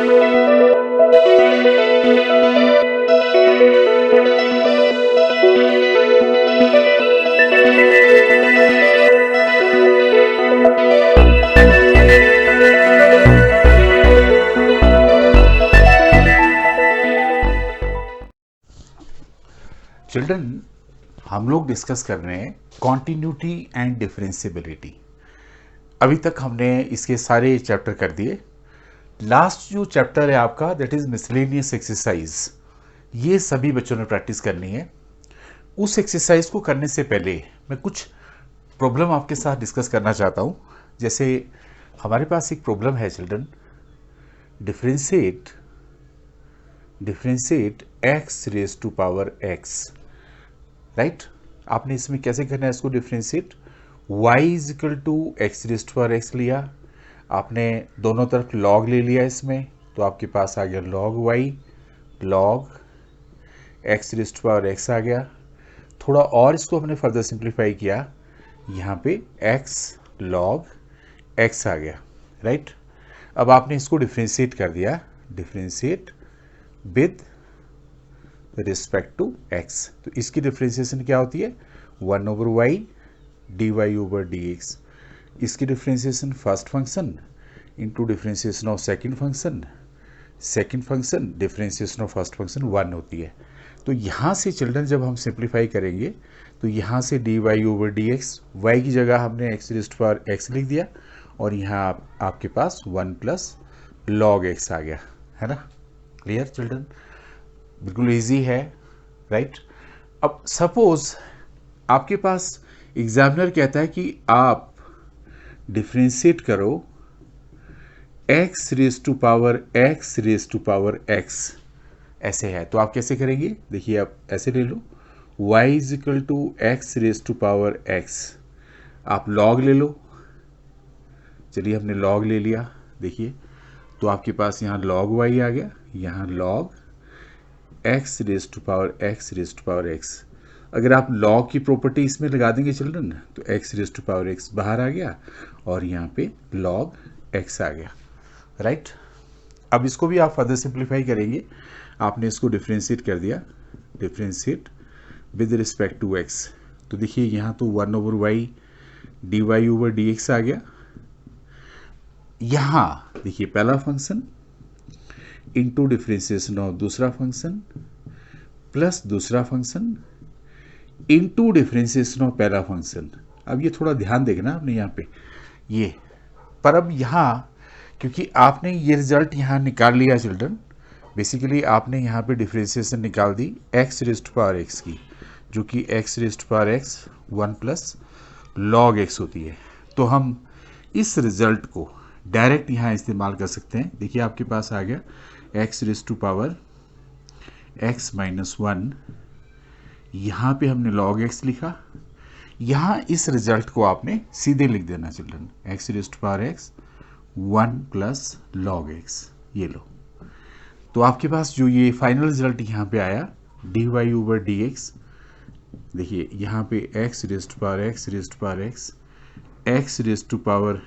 Children, हम लोग discuss कर रहे हैं कॉन्टिन्यूटी एंड डिफरेंशियबिलिटी। अभी तक हमने इसके सारे चैप्टर कर दिए। लास्ट जो चैप्टर है आपका, दैट इज मिसलेनियस एक्सरसाइज, ये सभी बच्चों ने प्रैक्टिस करनी है। उस एक्सरसाइज को करने से पहले मैं कुछ प्रॉब्लम आपके साथ डिस्कस करना चाहता हूँ। जैसे हमारे पास एक प्रॉब्लम है children, differentiate x raise to power x, right. आपने इसमें कैसे करना है इसको differentiate, y is equal to x raise to power x लिया, आपने दोनों तरफ log ले लिया इसमें, तो आपके पास आ गया log y, log x raise to power x आ गया। थोड़ा और इसको हमने फर्दर सिंप्लीफाई किया, यहाँ पे x log x आ गया, राइट। अब आपने इसको डिफरेंशिएट कर दिया, differentiate with respect to x, तो इसकी डिफरेंशिएशन क्या होती है, 1/y dy/dx। इसकी differentiation first function into differentiation of second function differentiation of first function 1 होती है। तो यहाँ से चिल्ड्रन जब हम सिंप्लीफाई करेंगे तो यहाँ से dy/dx, y की जगह हमने x raise to power x लिख दिया, और यहाँ आपके पास 1 प्लस log x आ गया, है ना। क्लियर चिल्ड्रन, बिल्कुल इजी है, राइट। अब सपोज आपके पास एग्जामिनर कहता है कि आप डिफरेंशिएट करो x raise to power x, ऐसे है, तो आप कैसे करेंगे, देखिए आप ऐसे ले लो, y is equal to x raise to power x, आप log ले लो। चलिए हमने log ले लिया, देखिए तो आपके पास यहाँ log y आ गया, यहाँ log x raise to power x। अगर आप log की प्रॉपर्टी इसमें लगा देंगे चिल्ड्रन, तो x raise to power x बाहर आ गया, और यहाँ पे log x आ गया, राइट। अब इसको भी आप फर्दर सिंप्लीफाई करेंगे, आपने इसको डिफरेंशिएट कर दिया, differentiate with respect to x, तो देखिए यहाँ तो 1/y dy/dx आ गया। यहाँ देखिए पहला फंक्शन इंटू डिफरेंशिएशन ऑफ दूसरा फंक्शन प्लस दूसरा फंक्शन इंटू डिफरेंशिएशन ऑफ पहला फंक्शन। अब ये थोड़ा ध्यान देना आपने यहाँ पे ये, पर अब यहाँ क्योंकि आपने ये रिजल्ट यहाँ निकाल लिया चिल्ड्रन, बेसिकली आपने यहाँ पे डिफरेंशिएशन निकाल दी x raise to power x की, जो कि x raise to power x 1 plus log x होती है। तो हम इस रिजल्ट को डायरेक्ट यहाँ इस्तेमाल कर सकते हैं। देखिए आपके पास आ गया x raise to power x minus 1, यहाँ पे हमने log x लिखा, यहाँ इस रिजल्ट को आपने सीधे लिख देना children, x raise to power x 1 plus log x, ये लो। तो आपके पास जो ये फाइनल रिजल्ट यहाँ पे आया dy/dx, देखिए यहाँ पे x raise to power x x raise to power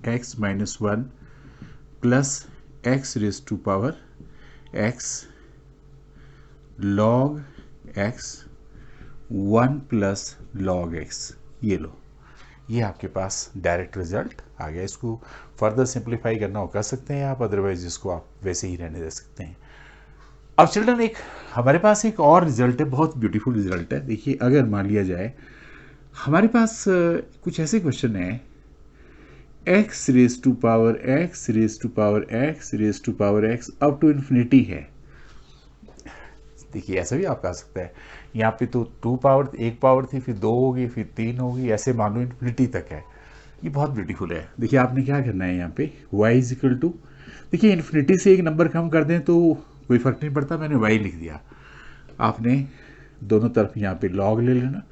x minus 1 plus x raise to power x log x 1 plus log x, ये लो। ये आपके पास डायरेक्ट रिजल्ट आ गया। इसको फर्दर सिंप्लीफाई करना हो कर सकते हैं आप, अदरवाइज इसको आप वैसे ही रहने दे सकते हैं। अब चिल्ड्रन एक हमारे पास एक और रिजल्ट है, बहुत ब्यूटीफुल रिजल्ट है। देखिए अगर मान लिया जाए हमारे पास कुछ ऐसे क्वेश्चन है, x raise to power x up to infinity है। देखिए ऐसा भी आप कह सकते हैं, यहाँ पे तो 2 पावर, 1 पावर थी, फिर 2 होगी, फिर 3 होगी, ऐसे मान लो इन्फिनिटी तक है। ये बहुत ब्यूटीफुल है। देखिए आपने क्या करना है यहाँ पे y इज इक्वल टू, देखिए इन्फिनिटी से एक नंबर कम कर दें तो कोई फ़र्क नहीं पड़ता, मैंने y लिख दिया। आपने दोनों तरफ यहाँ पे log ले लेना,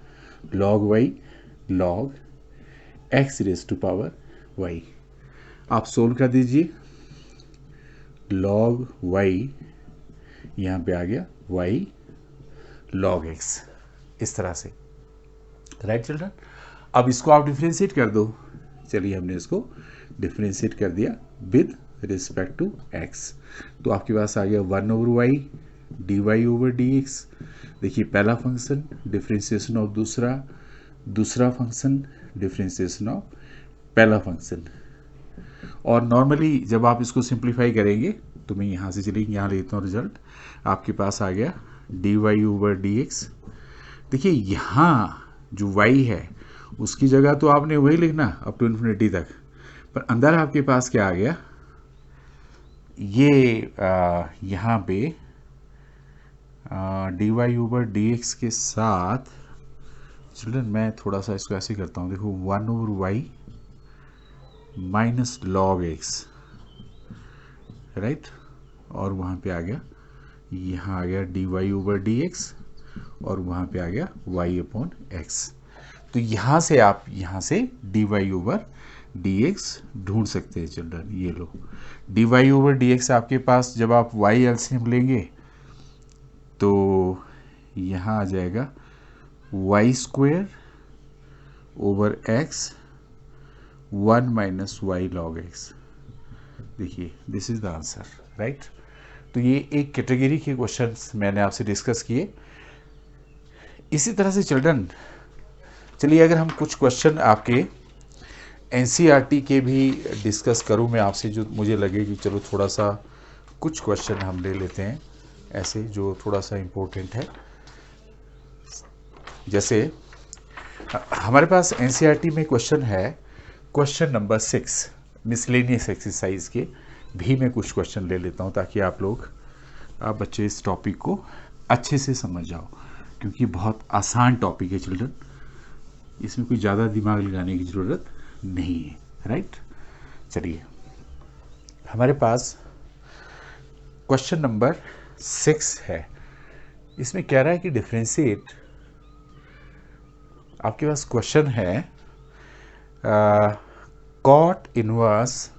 log y log x raise to power y, आप सोल्व कर दीजिए, log y यहाँ पे आ गया y log x, इस तरह से, राइट चिल्ड्रन। अब इसको आप डिफरेंशिएट कर दो। चलिए हमने इसको डिफरेंशिएट कर दिया विद रिस्पेक्ट टू एक्स। तो आपके पास आ गया 1/y dy/dx। देखिए पहला फंक्शन डिफ्रेंसिएशन ऑफ दूसरा फंक्शन डिफ्रेंसिएशन ऑफ पहला फंक्शन। और नॉर्मली जब आप इसको सिंप्लीफाई करेंगे तो मैं यहाँ से चलिए यहाँ लेता हूँ रिजल्ट। आपके पास आ गया dy/dx। देखिए यहाँ जो y है उसकी जगह तो आपने वही लिखना अप टू इन्फिनिटी तक, पर अंदर आपके पास क्या आ गया, ये यहाँ पे dy/dx के साथ चिल्ड्रन मैं थोड़ा सा इसको ऐसे करता हूँ। देखो 1/y minus log x, right, और वहाँ पे आ गया, यहाँ आ गया dy/dx और वहाँ पे आ गया y/x। तो यहाँ से आप यहाँ से dy/dx ढूंढ सकते हैं चिल्ड्रन। ये लो dy/dx आपके पास जब आप y एलसीएम लेंगे तो यहाँ आ जाएगा y² over x 1 minus y log x। देखिए this is the answer, right. तो ये एक कैटेगरी के क्वेश्चंस मैंने आपसे डिस्कस किए। इसी तरह से चिल्ड्रन चलिए अगर हम कुछ क्वेश्चन आपके एनसीईआरटी के भी डिस्कस करूं मैं आपसे, जो मुझे लगे कि चलो थोड़ा सा कुछ क्वेश्चन हम ले लेते हैं ऐसे जो थोड़ा सा इम्पोर्टेंट है। जैसे हमारे पास एनसीईआरटी में क्वेश्चन है, क्वेश्चन नंबर 6 मिसलेनियस एक्सरसाइज के भी मैं कुछ क्वेश्चन ले लेता हूं ताकि आप बच्चे इस टॉपिक को अच्छे से समझ जाओ, क्योंकि बहुत आसान टॉपिक है चिल्ड्रन, इसमें कोई ज़्यादा दिमाग लगाने की ज़रूरत नहीं है, राइट। चलिए हमारे पास क्वेश्चन नंबर 6 है। इसमें कह रहा है कि डिफरेंशिएट, आपके पास क्वेश्चन है कॉट इनवर्स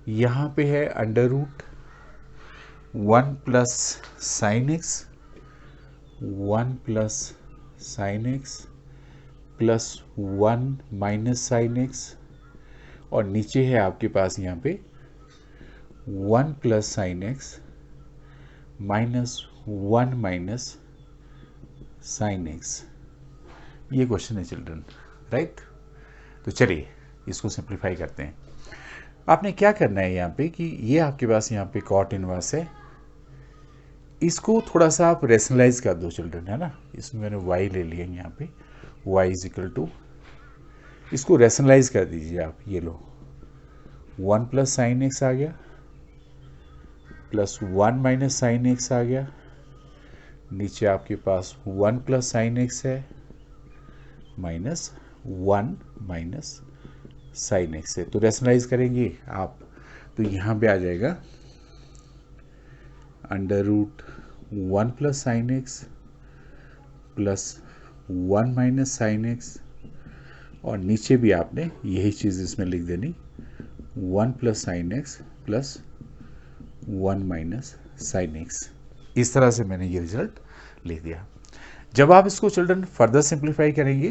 यहाँ पे है √1 plus sine x 1 plus sine x plus 1 minus sine x, और नीचे है आपके पास यहाँ पे 1 plus sine x minus 1 minus sine x. ये क्वेश्चन है चिल्ड्रन, राइट। तो चलिए इसको सिंप्लीफाई करते हैं। आपने क्या करना है यहाँ पे कि ये आपके पास यहाँ पे कॉट इनवर्स है, इसको थोड़ा सा आप रेशनलाइज कर दो चिल्ड्रन, है ना। इसमें मैंने y ले लिया यहाँ पे, y इज इक्वल टू, इसको रेशनलाइज कर दीजिए आप। ये लो 1 प्लस साइन एक्स आ गया प्लस 1 माइनस साइन एक्स आ गया, नीचे आपके पास 1 प्लस साइन एक्स है माइनस 1 माइनस साइन एक्स है। तो रेशनलाइज करेंगे आप तो यहाँ पे आ जाएगा √1 plus sine x plus 1 minus sine x, और नीचे भी आपने यही चीज़ इसमें लिख देनी 1 plus sine x plus 1 minus sine x. इस तरह से मैंने ये रिजल्ट लिख दिया। जब आप इसको चिल्ड्रन फर्दर सिंप्लीफाई करेंगे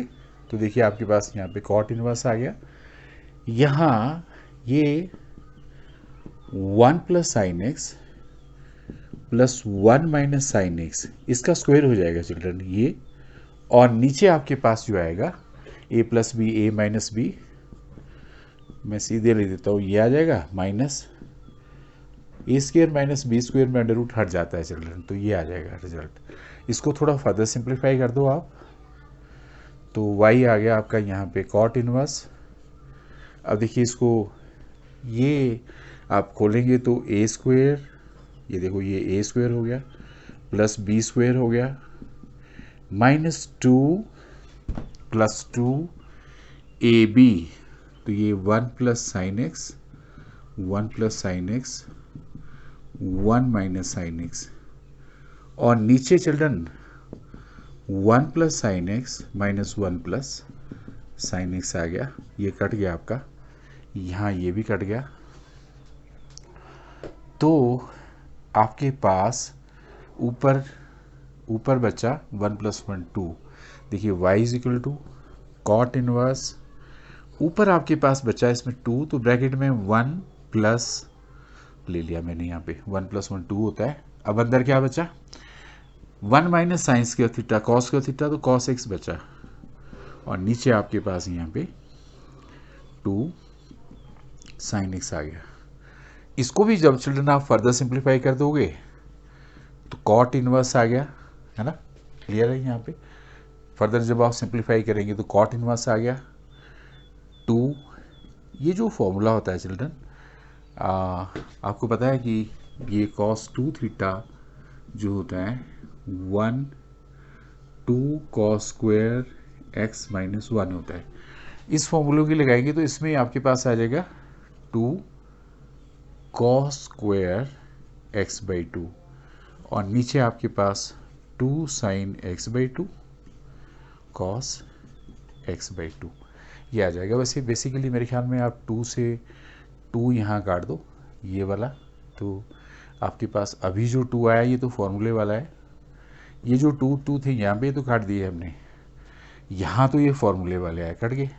तो देखिए आपके पास यहाँ पे कॉट इनवर्स आ गया, यहाँ ये 1 plus sine x plus 1 minus sine x, इसका स्क्वायर हो जाएगा चिल्ड्रन ये, और नीचे आपके पास जो आएगा a plus b a minus b, मैं सीधे लिख देता हूँ, ये आ जाएगा माइनस a² माइनस b² में अंडर रूट हट जाता है चिल्ड्रन, तो ये आ जाएगा रिजल्ट। इसको थोड़ा फर्दर सिंप्लीफाई कर दो आप, तो y आ गया आपका यहाँ पे कॉट इनवर्स। अब देखिए इसको ये आप खोलेंगे तो a², ये देखो ये a² हो गया प्लस b² हो गया माइनस 2 प्लस 2 ab, तो ये 1 plus sine x 1 plus sine x 1 minus sine x, और नीचे children 1 plus sine x minus 1 plus sine x आ गया। ये कट गया आपका, यहाँ ये भी कट गया, तो आपके पास ऊपर बचा 1 प्लस 1 2। देखिए y is equal to cot inverse ऊपर आपके पास बचा इसमें 2, तो ब्रैकेट में 1 प्लस ले लिया मैंने, यहाँ पे 1 + 1 2 होता है। अब अंदर क्या बचा, 1 minus sine square theta cos square theta, तो कॉस एक्स बचा, और नीचे आपके पास यहाँ पे 2 साइन एक्स आ गया। इसको भी जब चिल्ड्रन आप फर्दर सिंप्लीफाई कर दोगे तो कॉट इनवर्स आ गया, है ना, क्लियर है। यहाँ पे फर्दर जब आप सिंप्लीफाई करेंगे तो कॉट इनवर्स आ गया 2। ये जो फॉर्मूला होता है चिल्ड्रन, आपको पता है कि ये cos 2 थीटा जो होता है 1 2 cos स्क्वायर x माइनस 1 होता है। इस फॉर्मूले की लगाएंगे तो इसमें आपके पास आ जाएगा 2 cos स्क्वायर x/2, और नीचे आपके पास 2 sin x/2 cos x/2 ये आ जाएगा। वैसे बेसिकली मेरे ख्याल में आप 2 से 2 यहाँ काट दो, ये वाला, तो आपके पास अभी जो 2 आया ये तो फॉर्मूले वाला है। ये जो 2 थे यहाँ पे तो काट दिए हमने, यहाँ तो ये फॉर्मूले वाले आए, कट गए,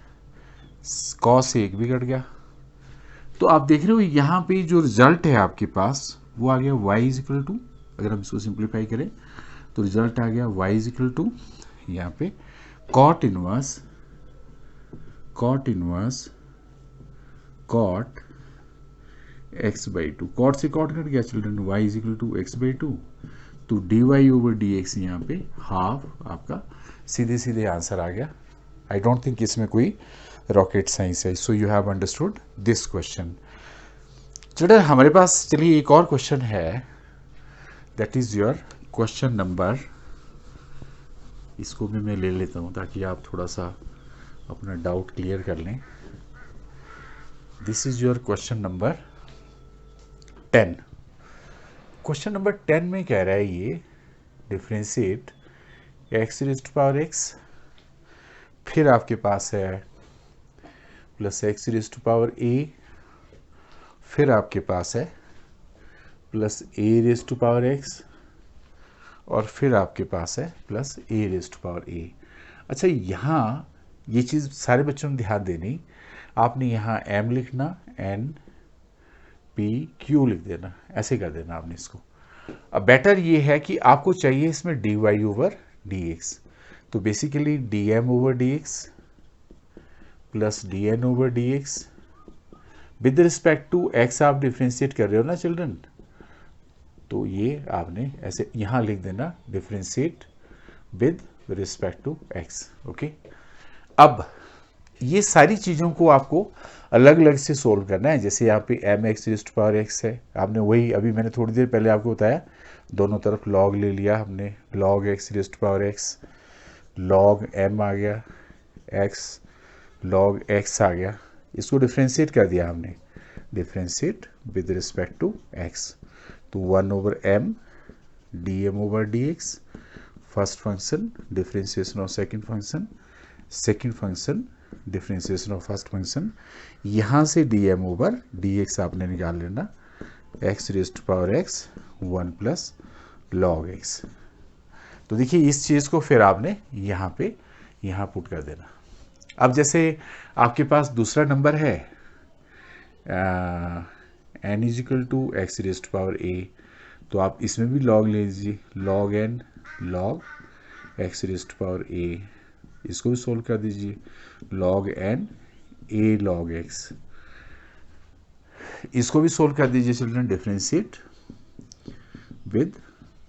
cos 1 भी कट गया। तो आप देख रहे हो यहाँ पे जो रिजल्ट है आपके पास वो आ गया y = अगर हम इसको सिंप्लीफाई करें तो रिजल्ट आ गया y = यहाँ पे cot inverse cot x/2, cot से कॉट कट गया चिल्ड्रन, y = x/2, तो dy/dx यहाँ पे हाफ आपका सीधे सीधे आंसर आ गया। आई डोंट थिंक इसमें कोई रॉकेट साइंस है। So you have understood this question. Children हमारे पास चलिए एक और क्वेश्चन है, that is your question number, इसको भी मैं ले लेता हूँ ताकि आप थोड़ा सा अपना डाउट क्लियर कर लें। This is your question number 10। Question number 10 में कह रहा है ये डिफ्रेंशिएट x⁻x, फिर आपके पास है प्लस x⁻a, फिर आपके पास है प्लस a⁻x, और फिर आपके पास है प्लस a⁻a। अच्छा, यहाँ ये चीज़ सारे बच्चों ने ध्यान देनी, आपने यहाँ m लिखना, n p q लिख देना, ऐसे कर देना आपने इसको। अब बेटर ये है कि आपको चाहिए इसमें dy/dx, तो basically dm/dx plus dn/dx with respect to x आप डिफ्रेंशिएट कर रहे हो ना चिल्ड्रन, तो ये आपने ऐसे यहाँ लिख देना differentiate with respect to x। Okay, अब ये सारी चीज़ों को आपको अलग अलग से सोल्व करना है। जैसे यहाँ पे mx⁻x है, आपने वही अभी मैंने थोड़ी देर पहले आपको बताया, दोनों तरफ log ले लिया हमने, log x⁻x, log m आ गया, x log x आ गया, इसको डिफ्रेंशिएट कर दिया हमने, differentiate with respect to x, तो 1/m dm/dx, first function differentiation of second function, second function differentiation of first function, यहाँ से dm/dx आपने निकाल लेना, x⁻x 1 प्लस log x। तो देखिए इस चीज़ को फिर आपने यहाँ पुट कर देना। अब जैसे आपके पास दूसरा नंबर है n = x⁻a, तो आप इसमें भी log ले लीजिए, log n log x⁻a, इसको भी सोल्व कर दीजिए, log n a log x, इसको भी सोल्व कर दीजिए children, differentiate with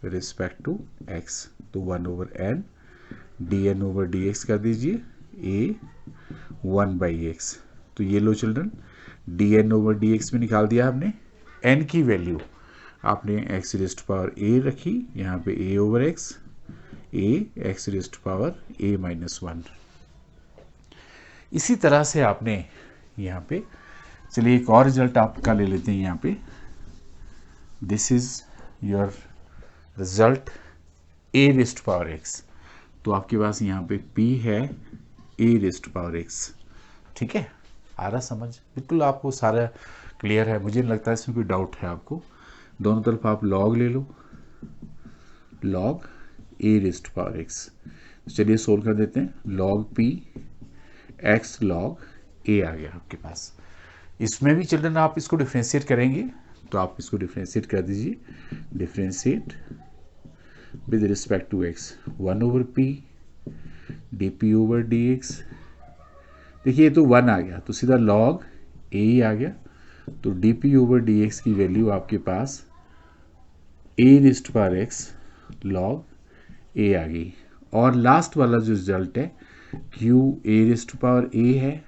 respect to x, तो 1/n dn/dx कर दीजिए, a 1/x, तो ये लो चिल्ड्रन dn/dx में निकाल दिया हमने, n की वैल्यू आपने x⁻a रखी, यहाँ पे a/x, a x⁻a-1। इसी तरह से आपने यहाँ पे, चलिए एक और रिजल्ट आपका ले लेते हैं यहाँ पे, this is your result a⁻x, तो आपके पास यहाँ पे p है a⁻x, ठीक है, आ रहा समझ, बिल्कुल आपको सारा क्लियर है, मुझे नहीं लगता इसमें कोई डाउट है आपको। दोनों तरफ आप log ले लो, log a⁻x, चलिए सोल्व कर देते हैं, log p x log ए आ गया आपके पास। इसमें भी चिल्ड्रन आप इसको डिफ्रेंशिएट करेंगे तो आप इसको डिफ्रेंशिएट कर दीजिए, differentiate with respect to x 1/p dp/dx। देखिए ये तो 1 आ गया तो सीधा log ए ही आ गया, तो dp/dx की वैल्यू आपके पास a⁻x log a आ गई। और लास्ट वाला जो रिजल्ट है q a⁻a है,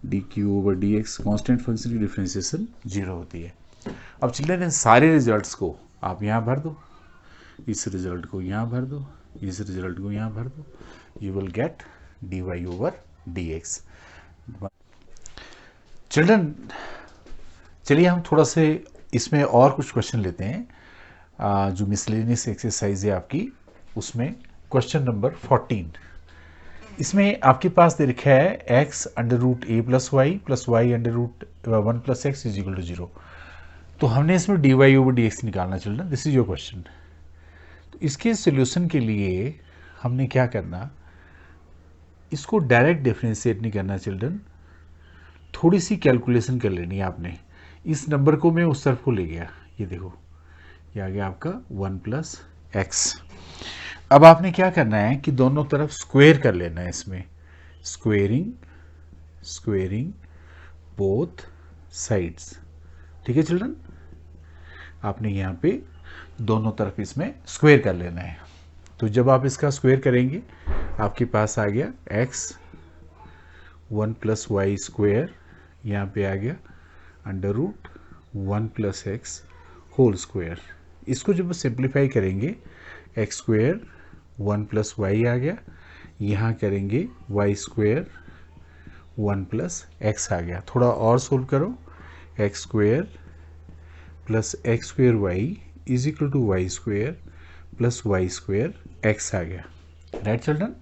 dq/dx कांस्टेंट फंक्शन की डिफरेंशिएशन 0 होती है। अब चिल्ड्रन इन सारे रिजल्ट्स को आप यहाँ भर दो, इस रिजल्ट को यहाँ भर दो, इस रिजल्ट को यहाँ भर दो, you will get dy/dx। Children चलिए हम थोड़ा से इसमें और कुछ क्वेश्चन लेते हैं। जो मिसलेनियस एक्सरसाइज है आपकी, उसमें क्वेश्चन नंबर 14, इसमें आपके पास दे रखा है x√a+y+y√1+x इज इक्वल टू 0। तो हमने इसमें dy/dx निकालना children, this is your question. तो इसके सॉल्यूशन के लिए हमने क्या करना, इसको डायरेक्ट डिफरेंशिएट नहीं करना चिल्ड्रन, थोड़ी सी कैलकुलेशन कर लेनी है आपने। इस नंबर को मैं उस तरफ को ले गया, ये देखो ये आ गया आपका 1+x। अब आपने क्या करना है कि दोनों तरफ स्क्वायर कर लेना है, इसमें स्क्वेयरिंग बोथ साइड्स। ठीक है चिल्ड्रन, आपने यहाँ पे दोनों तरफ इसमें स्क्वायर कर लेना है। तो जब आप इसका स्क्वायर करेंगे आपके पास आ गया x 1+y², यहाँ पे आ गया √1+x होल स्क्वायर। इसको जब सिंप्लीफाई करेंगे x² 1+y आ गया, यहाँ करेंगे y² 1+x आ गया। थोड़ा और सोल्व करो, x² + x²y is equal to y² + y² x आ गया। राइट चिल्ड्रन,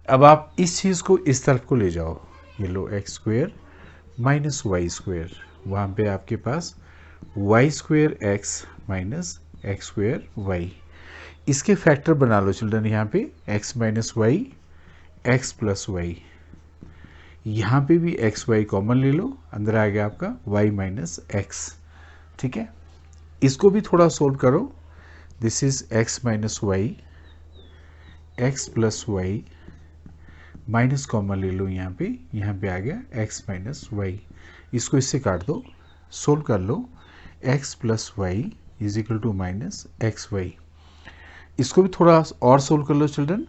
अब आप इस चीज़ को इस तरफ को ले जाओ, ये लो x² - y², वहाँ पे आपके पास y² x - x² y। इसके फैक्टर बना लो चिल्ड्रन, यहाँ पे x - y x + y, यहाँ पे भी x y कॉमन ले लो, अंदर आ गया आपका y - x। ठीक है, इसको भी थोड़ा सोल्व करो, this is x - y x + y minus common ले लो, यहाँ पे आ गया x - y। इसको इससे काट दो, सोल्व कर लो, x + y is equal to -xy। इसको भी थोड़ा और सोल्व कर लो children,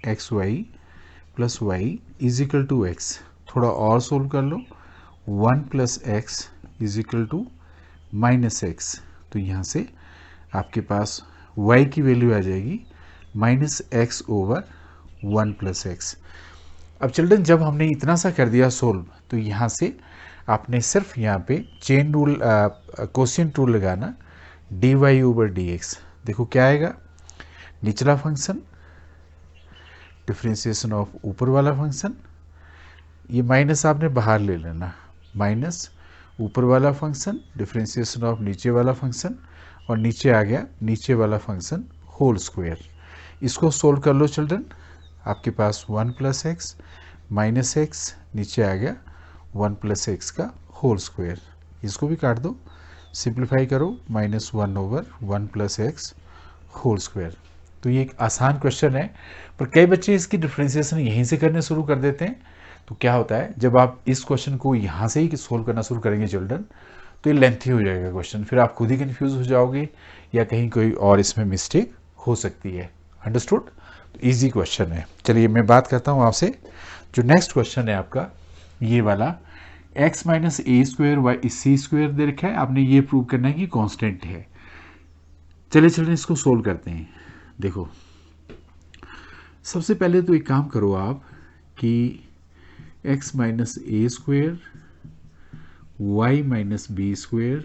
xy + y is equal to x। थोड़ा और सोल्व कर लो, 1+x is equal to -x। तो यहाँ से आपके पास y की वैल्यू आ जाएगी -x/1+x। अब चिल्ड्रन जब हमने इतना सा कर दिया सोल्व, तो यहाँ से आपने सिर्फ यहाँ पे चेन रूल कोशिएंट रूल लगाना, dy/dx। देखो क्या आएगा, निचला फंक्शन डिफरेंशिएशन ऑफ ऊपर वाला फंक्शन, ये माइनस आपने बाहर ले लेना, माइनस ऊपर वाला फंक्शन डिफरेंशिएशन ऑफ नीचे वाला फंक्शन, और नीचे आ गया नीचे वाला फंक्शन होल स्क्वायर। इसको सोल्व कर लो चिल्ड्रन, आपके पास 1+x -x, नीचे आ गया 1+x का होल स्क्वायर। इसको भी काट दो, सिंप्लीफाई करो, -1/1+x होल स्क्वायर। तो ये एक आसान क्वेश्चन है, पर कई बच्चे इसकी डिफरेंशिएशन यहीं से करने शुरू कर देते हैं। तो क्या होता है, जब आप इस क्वेश्चन को यहाँ से ही सोल्व करना शुरू करेंगे चिल्ड्रन, तो ये लेंथी हो जाएगा क्वेश्चन, फिर आप खुद ही कंफ्यूज हो जाओगे या कहीं कोई और इसमें मिस्टेक हो सकती है। अंडरस्टूड, तो ईजी क्वेश्चन है। चलिए मैं बात करता हूँ आपसे, जो नेक्स्ट क्वेश्चन है आपका ये वाला, x - a² y c² दे रखा है, आपने ये प्रूव करना है कि कांस्टेंट है। चलिए इसको सोल्व करते हैं। देखो सबसे पहले तो एक काम करो आप कि x - a² y - b²,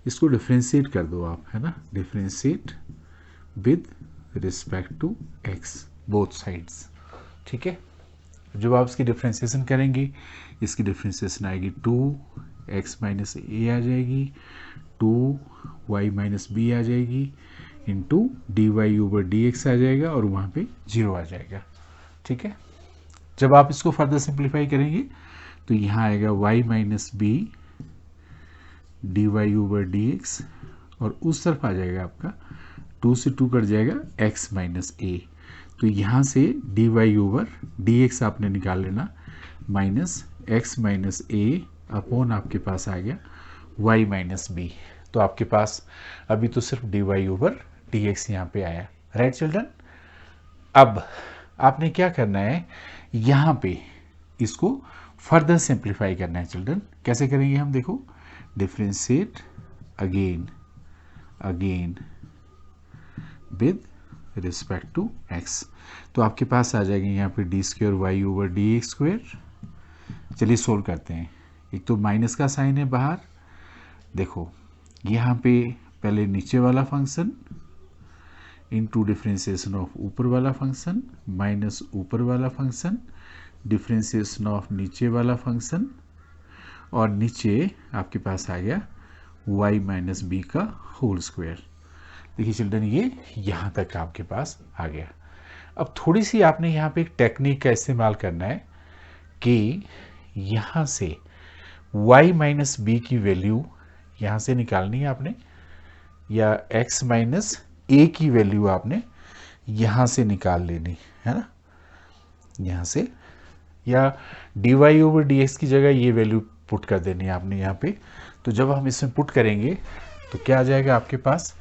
इसको डिफ्रेंशिएट कर दो आप, है ना, differentiate with respect to x both sides. ठीक है, जब आप इसकी डिफ्रेंशिएशन करेंगे, इसकी डिफ्रेंशिएशन आएगी 2x - a आ जाएगी, 2y - b आ जाएगी, इंटू dy/dx आ जाएगा, और वहाँ पे 0 आ जाएगा। ठीक है, जब आप इसको फर्दर सिंप्लीफाई करेंगे तो यहाँ आएगा y minus b d y over d x, और उस तरफ आ जाएगा आपका 2 से 2 कट जाएगा x माइनस ए। तो यहाँ से d y over d x आपने निकाल लेना minus x minus a upon आपके पास आ गया y माइनस बी। तो आपके पास अभी तो सिर्फ d y over d x यहाँ पे आया। राइट चिल्ड्रन, अब आपने क्या करना है, यहाँ पे इसको फर्दर सिंप्लीफाई करना है चिल्ड्रन। कैसे करेंगे हम, देखो, differentiate again with respect to x। तो आपके पास आ जाएगी यहाँ पे d square y over d x square. चलिए सोल्व करते हैं। एक तो माइनस का साइन है बाहर, देखो यहाँ पे पहले नीचे वाला फंक्शन इनटू डिफ्रेंशिएशन ऑफ ऊपर वाला फंक्शन माइनस ऊपर वाला फंक्शन डिफ्रेंशिएशन ऑफ नीचे वाला फंक्शन, और नीचे आपके पास आ गया y माइनस बी का होल स्क्वायर। देखिए चिल्ड्रन, ये यहाँ तक आपके पास आ गया। अब थोड़ी सी आपने यहाँ पे एक टेक्निक का इस्तेमाल करना है कि यहाँ से y माइनस बी की वैल्यू यहाँ से निकालनी है आपने, या x माइनस ए की वैल्यू आपने यहाँ से निकाल लेनी है ना, यहाँ से, या d y over d x की जगह ये वैल्यू पुट कर देनी है आपने यहाँ पे। तो जब हम इसमें पुट करेंगे तो क्या आ जाएगा आपके पास,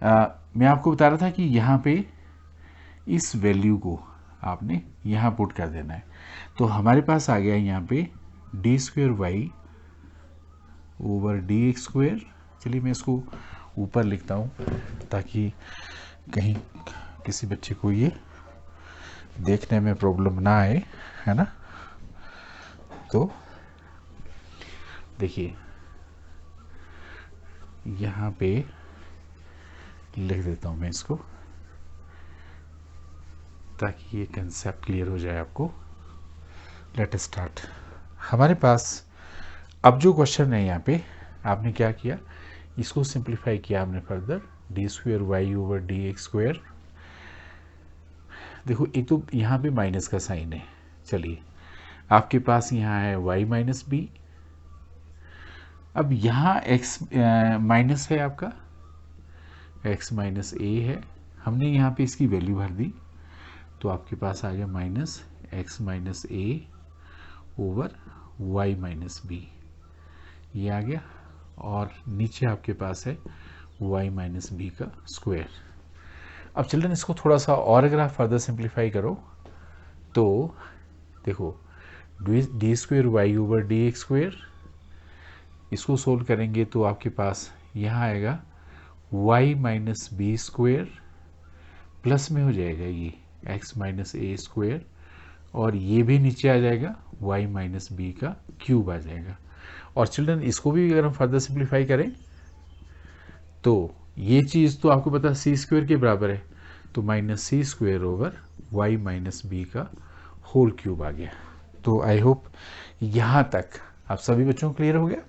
मैं आपको बता रहा था कि यहाँ पे इस वैल्यू को आपने यहाँ पुट कर देना है। तो हमारे पास आ गया यहाँ पे d square y over d x square. चलिए मैं इसको ऊपर लिखता हूँ ताकि कहीं किसी बच्चे को ये देखने में प्रॉब्लम ना आए, है ना। तो देखिए यहाँ पे लिख देता हूँ मैं इसको ताकि ये कंसेप्ट क्लियर हो जाए आपको। Let us start. हमारे पास अब जो क्वेश्चन है यहाँ पे आपने क्या किया, इसको सिंप्लीफाई किया हमने further, d square y over d x square. देखो एक तो यहाँ पे माइनस का साइन है, चलिए आपके पास यहाँ है y माइनस बी। अब यहाँ x माइनस है आपका, x माइनस ए है, हमने यहाँ पे इसकी वैल्यू भर दी तो आपके पास आ गया माइनस x माइनस ए ओवर y माइनस बी, ये आ गया, और नीचे आपके पास है y माइनस बी का स्क्वायर। अब चिल्ड्रन इसको थोड़ा सा और अगर आप फर्दर सिंप्लीफाई करो तो देखो d square y over d x square, इसको सोल्व करेंगे तो आपके पास यहाँ आएगा y minus B square, plus में हो जाएगा ये x माइनस ए स्क्वेयर, और ये भी नीचे आ जाएगा y माइनस बी का क्यूब आ जाएगा। और चिल्ड्रन इसको भी अगर हम फर्दर सिंप्लीफाई करें तो ये चीज़ तो आपको पता सी स्क्वेयर के बराबर है, तो minus C square over y minus B का होल क्यूब आ गया। तो आई होप यहाँ तक आप सभी बच्चों को क्लियर हो गया।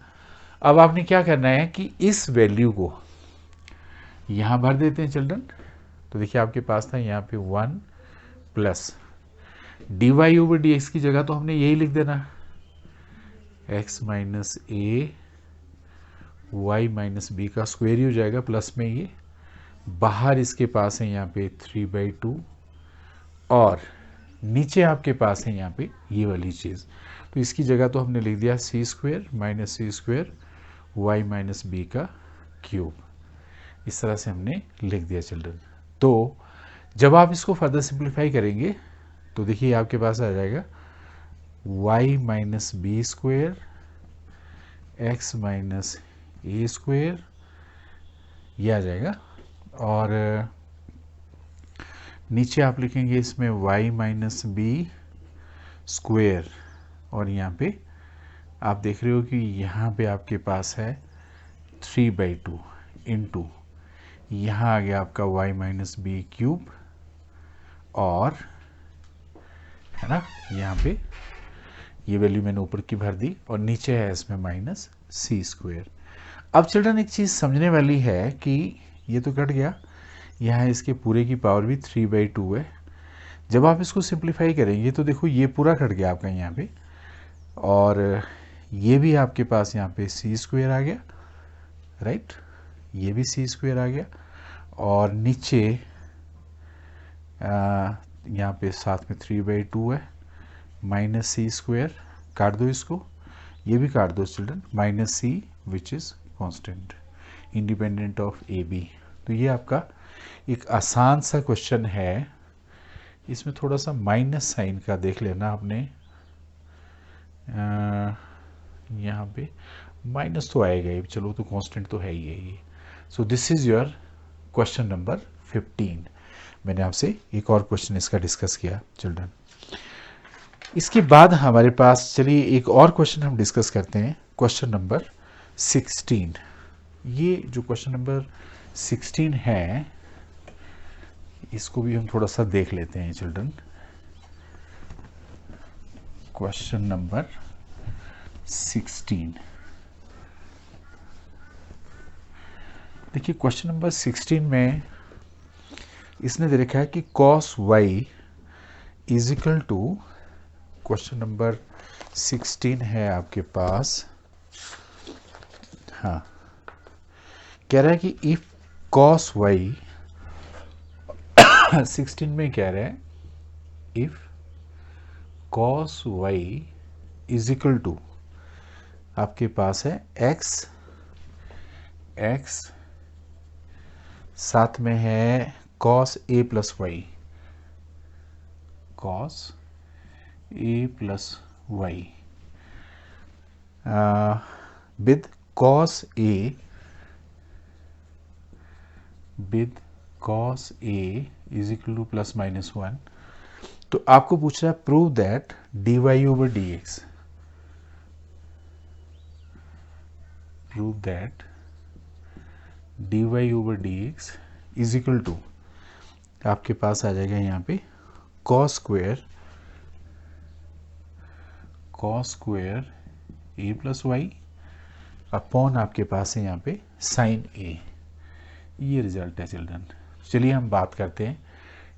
अब आपने क्या करना है कि इस वैल्यू को यहाँ भर देते हैं चिल्ड्रन। तो देखिए आपके पास था यहाँ पे 1 plus d y over d x की जगह तो हमने यही लिख देना, x minus a y minus B का स्क्वायर ही हो जाएगा, प्लस में ये बाहर इसके पास है यहाँ पे 3/2, और नीचे आपके पास है यहाँ पे ये वाली चीज़, तो इसकी जगह तो हमने लिख दिया सी स्क्वायर माइनस सी स्क्वायर वाई माइनस बी का क्यूब। इस तरह से हमने लिख दिया चिल्ड्रन। तो जब आप इसको फर्दर सिंप्लीफाई करेंगे तो देखिए आपके पास आ जाएगा y minus B square x minus A square, ये आ जाएगा, और नीचे आप लिखेंगे इसमें y माइनस बी स्क्वेयर, और यहाँ पे आप देख रहे हो कि यहाँ पे आपके पास है 3/2 इंटू यहाँ आ गया आपका y माइनस बी क्यूब, और है ना यहाँ पे ये वैल्यू मैंने ऊपर की भर दी, और नीचे है इसमें माइनस सी स्क्वेयर। अब चिल्ड्रन एक चीज़ समझने वाली है कि ये तो कट गया, यहाँ इसके पूरे की पावर भी 3/2 है, जब आप इसको सिंप्लीफाई करेंगे तो देखो ये पूरा कट गया आपका यहाँ पे, और ये भी आपके पास यहाँ पे सी स्क्वेयर आ गया, राइट, ये भी सी स्क्वेयर आ गया, और नीचे यहाँ पे साथ में 3/2 है, माइनस सी स्क्वेयर, काट दो इसको, ये भी काट दो children, minus c which is constant independent of a b. तो ये आपका एक आसान सा क्वेश्चन है। इसमें थोड़ा सा माइनस साइन का देख लेना आपने, यहाँ पे माइनस तो आएगा ही, चलो तो कांस्टेंट तो है ही है ये। So this is your question number 15। मैंने आपसे एक और क्वेश्चन इसका डिस्कस किया चिल्ड्रन। इसके बाद हमारे पास, चलिए एक और क्वेश्चन हम डिस्कस करते हैं, क्वेश्चन नंबर 16। ये जो क्वेश्चन नंबर 16 है, इसको भी हम थोड़ा सा देख लेते हैं चिल्ड्रन। क्वेश्चन नंबर 16, देखिए क्वेश्चन नंबर 16 में इसने दे रखा है कि cos y is equal to, question number 16 है आपके पास, हाँ, कह रहा है कि इफ cos y 16 में कह रहा है if cos y is equal to, आपके पास है x साथ में है cos a plus y, cos a plus y with cos a is equal to plus minus 1। तो आपको पूछ रहा है prove that dy over dx, prove that dy over dx is equal to, आपके पास आ जाएगा यहाँ पे cos square a plus y upon आपके पास है यहाँ पे साइन a। ये रिजल्ट है चिल्ड्रन। चलिए हम बात करते हैं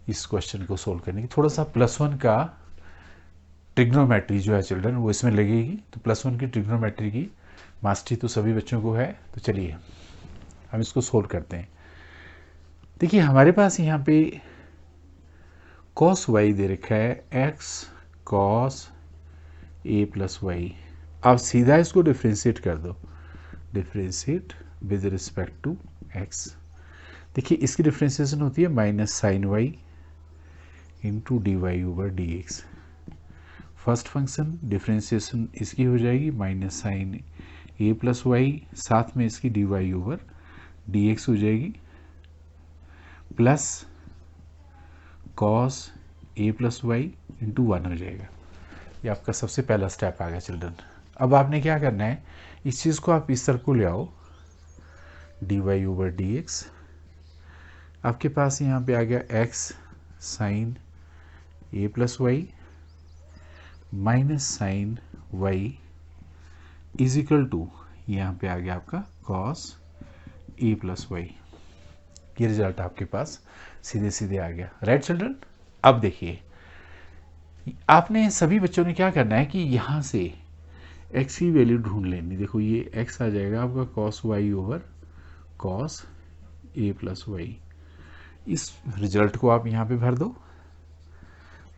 इस क्वेश्चन को सोल्व करने की। थोड़ा सा +1 का ट्रिग्नोमेट्री जो है चिल्ड्रन वो इसमें लगेगी, तो +1 की ट्रिग्नोमेट्री की मास्टरी तो सभी बच्चों को है। तो चलिए हम इसको सोल्व करते हैं। देखिए हमारे पास यहाँ पे cos y दे रखा है x cos a plus y. आप सीधा इसको डिफ्रेंशिएट कर दो, differentiate with respect to x। देखिए इसकी डिफ्रेंशिएशन होती है minus sine y into d y over d x. First function differentiation इसकी हो जाएगी minus sine a plus y, साथ में इसकी d y over d x हो जाएगी, plus cos a plus y into 1 हो जाएगा। ये आपका सबसे पहला स्टेप आ गया चिल्ड्रन। अब आपने क्या करना है, इस चीज़ को आप इस तरफ को ले आओ, d y over d x. आपके पास यहाँ पे आ गया x sine a plus y minus sine y is equal to, यहाँ पे आ गया आपका cos ए प्लस वाई। ये रिजल्ट आपके पास सीधे सीधे आ गया, राइट चिल्ड्रन। अब देखिए आपने सभी बच्चों ने क्या करना है कि यहाँ से x की वैल्यू ढूंढ लेनी। देखो ये x आ जाएगा आपका cos y over cos a plus y. इस रिजल्ट को आप यहाँ पे भर दो।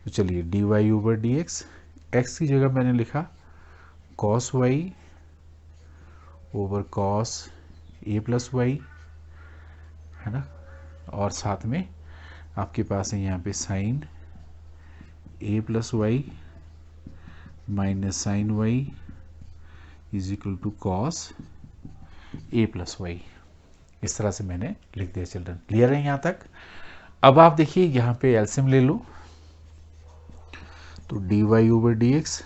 तो चलिए d y over d x, x की जगह मैंने लिखा cos y over cos a plus y, है ना, और साथ में आपके पास है यहाँ पे sine a plus y minus sine y is equal to cos a plus y. इस तरह से मैंने लिख दिया चिल्ड्रन। क्लियर है यहाँ तक। अब आप देखिए यहाँ पे एलसीएम ले लो, तो d y over d x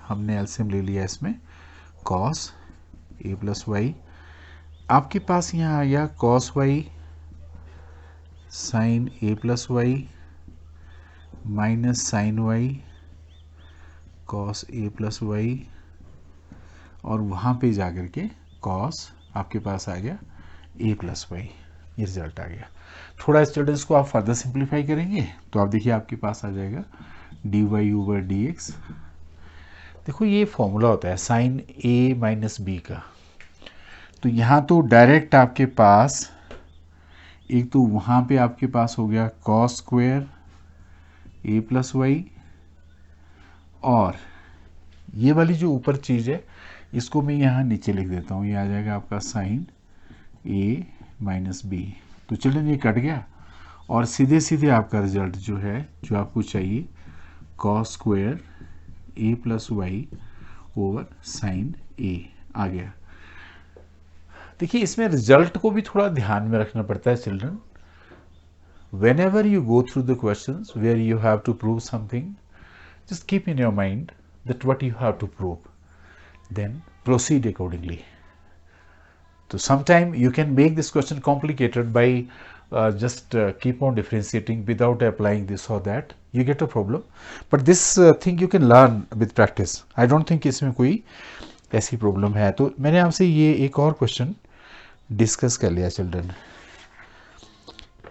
हमने एलसीएम ले लिया इसमें cos a प्लस वाई। आपके पास यहाँ आ गया cos y sine a plus y minus sine y cos a plus y, और वहाँ पे जाकर के cos आपके पास आ गया a प्लस वाई। ये रिजल्ट आ गया। थोड़ा स्टूडेंट्स को आप फर्दर सिंप्लीफाई करेंगे तो आप देखिए आपके पास आ जाएगा dy/dx। देखो ये फॉर्मूला होता है साइन a माइनस बी का, तो यहाँ तो डायरेक्ट आपके पास एक तो वहाँ पे आपके पास हो गया cos square a plus y, और ये वाली जो ऊपर चीज़ है इसको मैं यहाँ नीचे लिख देता हूँ, ये आ जाएगा आपका साइन a माइनस बी। तो चिल्ड्रन ये कट गया और सीधे सीधे आपका रिजल्ट जो है जो आपको चाहिए cos square a plus y over sine a आ गया। देखिए इसमें रिजल्ट को भी थोड़ा ध्यान में रखना पड़ता है children. whenever you go through the questions where you have to prove something, just keep in your mind that what you have to prove, then proceed accordingly. So sometime you can make this question complicated by just keep on differentiating without applying this or that, you get a problem, but this thing you can learn with practice. I don't think इसमें कोई ऐसी problem है। तो मैंने आपसे ये एक और क्वेश्चन डिस्कस कर लिया चिल्ड्रन,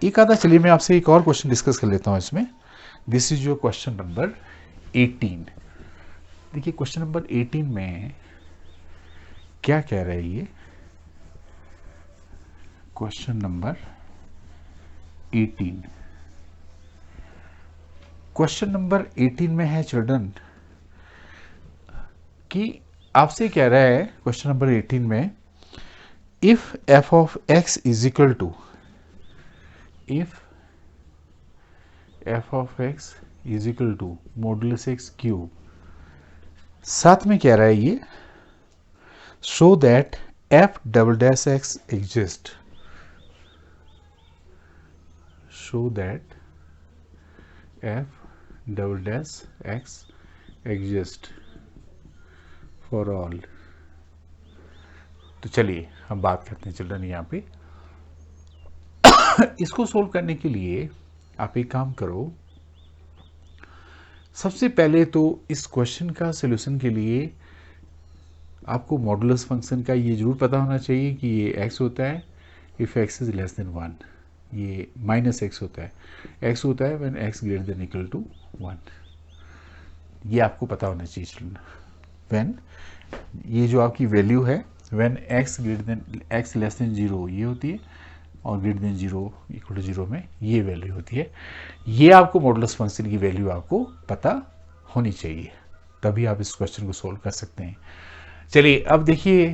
एक आधा चलिए मैं आपसे एक और क्वेश्चन डिस्कस कर लेता हूँ इसमें। This is your question number 18। देखिए क्वेश्चन नंबर 18 में क्या कह रहा है ये, क्वेश्चन नंबर 18, क्वेश्चन नंबर 18 में है चिल्ड्रन कि आपसे कह रहा है क्वेश्चन नंबर 18 में if f of x is equal to, if f of x is equal to modulus x cube, साथ में कह रहा है ये show that f double dash x exist, show that f double dash x exist for all। तो चलिए हम बात करते हैं चिल्ड्रन यहाँ पे। इसको सोल्व करने के लिए आप एक काम करो, सबसे पहले तो इस क्वेश्चन का सॉल्यूशन के लिए आपको मॉडुलस फंक्शन का ये जरूर पता होना चाहिए कि ये x होता है if x is less than 1, ये माइनस x होता है, x होता है when x greater than equal to 1, ये आपको पता होना चाहिए चिल्ड्रन। व्हेन ये जो आपकी वैल्यू है when x greater then x less than 0 ये होती है, और ग्रेटर देन 0 इक्वल टू 0 में ये वैल्यू होती है। ये आपको मॉडुलस फंक्शन की वैल्यू आपको पता होनी चाहिए, तभी आप इस क्वेश्चन को सोल्व कर सकते हैं। चलिए अब देखिए,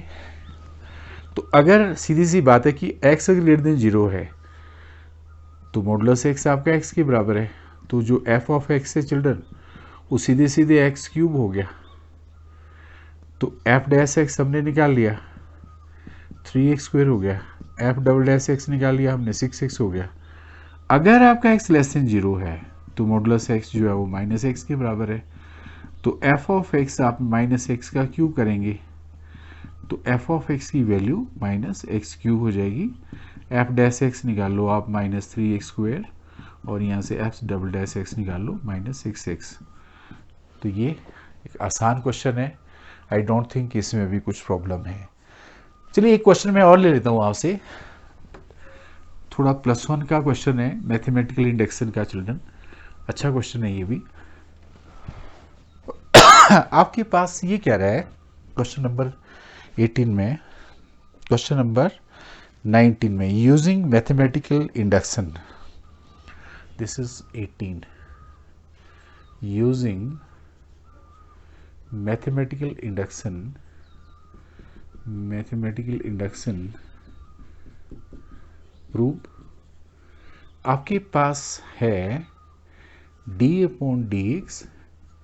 तो अगर सीधी सी बात है कि x ग्रेटर देन 0 है तो मॉडुलस x आपका x के बराबर है, तो जो f ऑफ x है चिल्ड्रन वो सीधे सीधे x क्यूब हो गया, तो f डैश x हमने निकाल लिया 3x स्क्वायर हो गया, f डबल डैश x निकाल लिया हमने 6x हो गया। अगर आपका x लेस देन 0 है तो मॉडुलस x जो है वो माइनस x के बराबर है, तो f ऑफ x आप माइनस x का क्यूब करेंगे तो f ऑफ x की वैल्यू माइनस x क्यूब हो जाएगी, f डैश x निकाल लो आप माइनस 3x स्क्वायर, और यहाँ से f डबल डैश x निकाल लो माइनस 6x। तो ये एक आसान क्वेश्चन है, आई डोंट थिंक इसमें भी कुछ प्रॉब्लम है। चलिए एक क्वेश्चन मैं और ले लेता हूँ आपसे, थोड़ा +1 का क्वेश्चन है मैथमेटिकल इंडक्शन का चिल्ड्रन, अच्छा क्वेश्चन है ये भी। आपके पास ये कह रहा है क्वेश्चन नंबर 18 में, क्वेश्चन नंबर 19 में using mathematical induction, this is 18, using mathematical induction, mathematical induction proof आपके पास है d/dx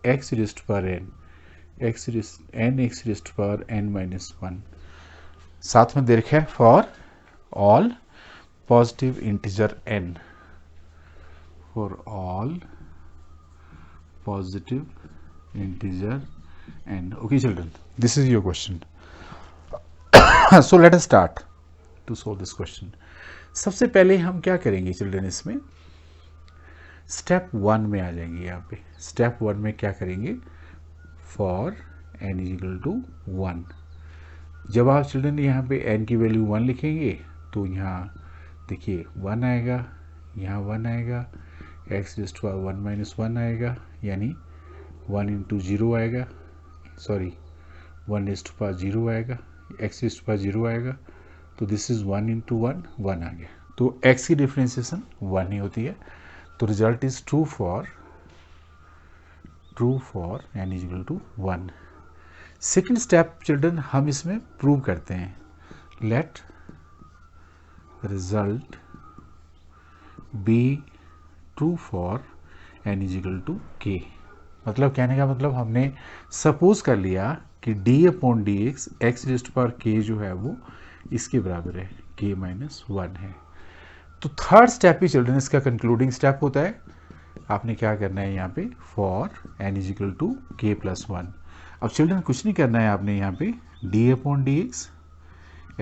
x raised power n, x raised power n minus 1, साथ में दे रखा है for all positive integer n, for all positive integer n। Okay children, this is your question. So let us start to solve this question. सबसे पहले हम क्या करेंगे children, इसमें स्टेप 1 में आ जाएंगे। यहाँ पे स्टेप 1 में क्या करेंगे, for n is equal to 1, जब आप चिल्ड्रन यहाँ पे n की वैल्यू 1 लिखेंगे तो यहाँ देखिए 1 आएगा, यहाँ 1 आएगा, एक्स रेस्ट पावर 1 माइनस 1 आएगा, यानी 1 इंटू 0 आएगा, सॉरी 1 रेस्ट पावर 0 आएगा, एक्स रेस्ट पावर 0 आएगा, तो दिस इज 1 इंटू 1, 1 आ गया। तो x की डिफ्रेंसिएशन 1 ही होती है। तो result is true for n is equal to 1। Second step children हम इसमें प्रूव करते हैं। Let result be true for n is equal to k। मतलब कहने का मतलब हमने सपोज कर लिया कि d upon D x raised power k जो है वो इसके बराबर है, k माइनस 1 है। तो थर्ड स्टेप ही चिल्ड्रन इसका कंक्लूडिंग स्टेप होता है। आपने क्या करना है यहाँ पे, for n is equal to k plus 1। अब चिल्ड्रन कुछ नहीं करना है आपने यहाँ पे, d upon D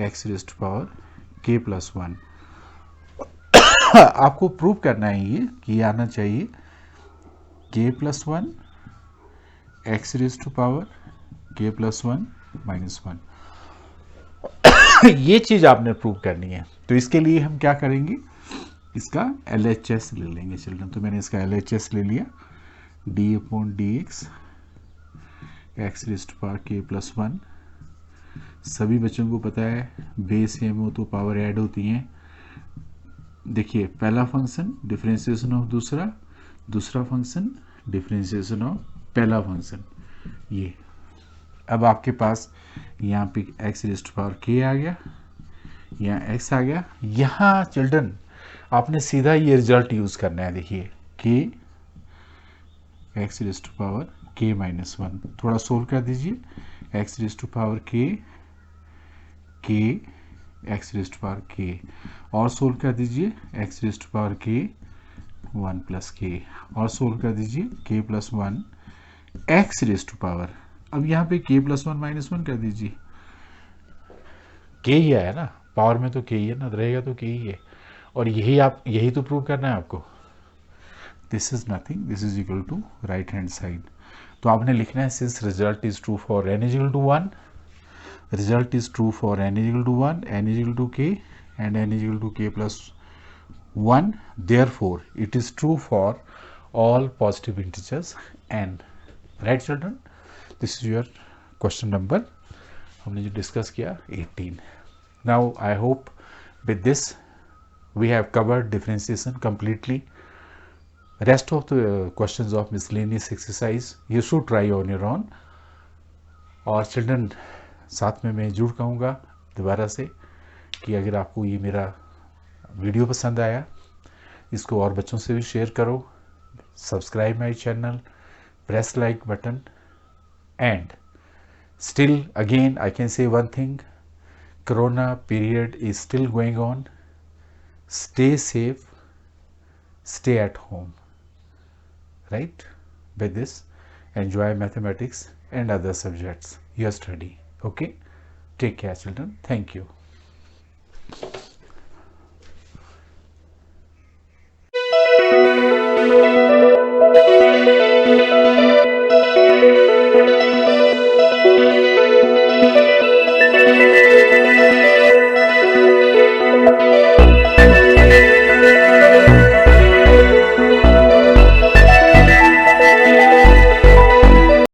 x raised power k plus 1 आपको प्रूव करना है ये कि आना चाहिए k plus 1 x raised power k plus 1 minus 1 ये चीज आपने प्रूव करनी है। तो इसके लिए हम क्या करेंगे, इसका LHS ले लेंगे चिल्ड्रन। तो मैंने इसका LHS ले लिया, d upon D x raised power k plus 1। सभी बच्चों को पता है बेस सेम हो तो पावर ऐड होती हैं। देखिए पहला फंक्शन डिफरेंशिएशन ऑफ दूसरा, दूसरा फंक्शन डिफरेंशिएशन ऑफ पहला फंक्शन, ये। अब आपके पास यहाँ पे एक्स रेस्ट पावर k आ गया, यहाँ x आ गया। यहाँ चिल्ड्रन आपने सीधा ये रिजल्ट यूज करना है। देखिए k x raised power k minus 1, थोड़ा सोल्व कर दीजिए, x raised power k x raised power k, और सोल्व कर दीजिए x raised power k 1 plus k, और सोल्व कर दीजिए k plus 1 x raised power. अब यहाँ पे k प्लस 1 माइनस 1 कर दीजिए, k ही आया ना, पावर में तो k ही है ना, रहेगा तो k ही है। और यही तो प्रूव करना है आपको। This is nothing, this is equal to right hand side. तो आपने लिखना है since result is true for n is equal to 1, result is true for n is equal to 1, n is equal to k, and n is equal to k plus 1. Therefore, it is true for all positive integers n. Right, children? This is your question number. हमने जो discuss किया 18. Now, I hope with this we have covered differentiation completely. Rest of the questions of miscellaneous exercise you should try on your own. और children, साथ में मैं जरूर कहूँगा दोबारा से कि अगर आपको ये मेरा वीडियो पसंद आया, इसको और बच्चों से भी शेयर करो, subscribe my channel, press like button, and still again I can say one thing, corona period is still going on, stay safe, stay at home, right? With this, enjoy mathematics and other subjects you study. Okay, take care children. Thank you.